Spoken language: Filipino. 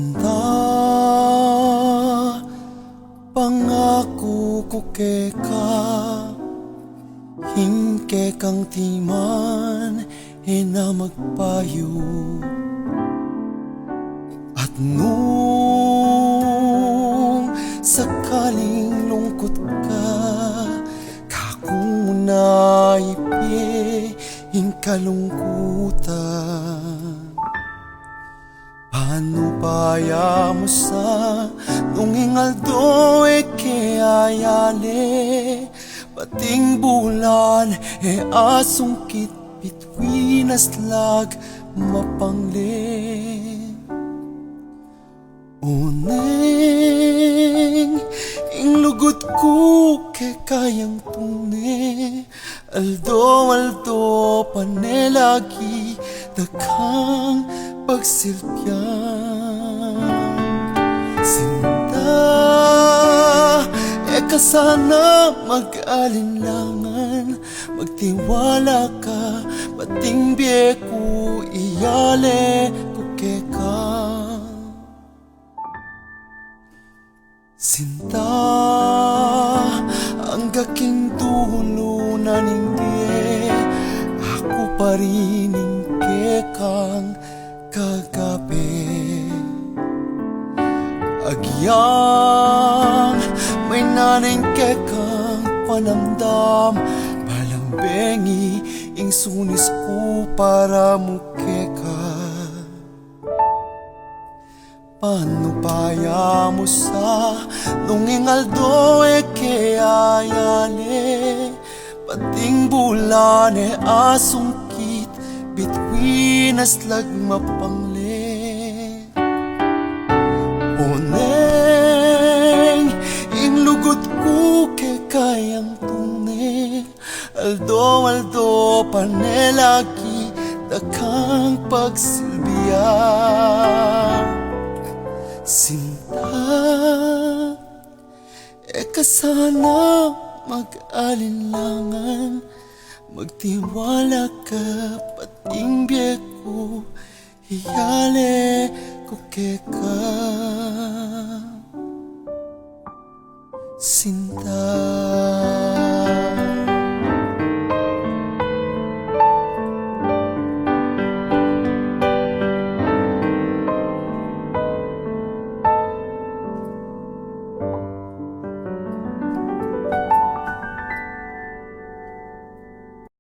Sinta, pangako ko keka, hingke kang timan na magpayo. At nung sakaling lungkot ka, kakong naipi kalungkutan. Paano baya mo sa nung ingaldo ayale, pating bulan asungkit bituin aslag mapangli. Uneng inglugod ko kayang tungne, aldo panelagi dakang pagsilbihan. Sinta, sana mag-alinlangan, magtiwala ka, pating biye ko iyale ko keka. Sinta, ang gaking dulo na ningge, ako pa rin kekang kagabi. Agyang may naneng kekang panamdam, balang bengi ing sunis ko para mukeka. Paano baya mo sa nung ingaldo ayale, pating bulan asungkit bituin aslag mapangli. Uneng inglugod ko kayang tunne, aldo panelagi dakang pagsilbihan. Sinta, sana mag-alinlangan, magtiwala ka, pating biye ko iyale ko keka. Sinta.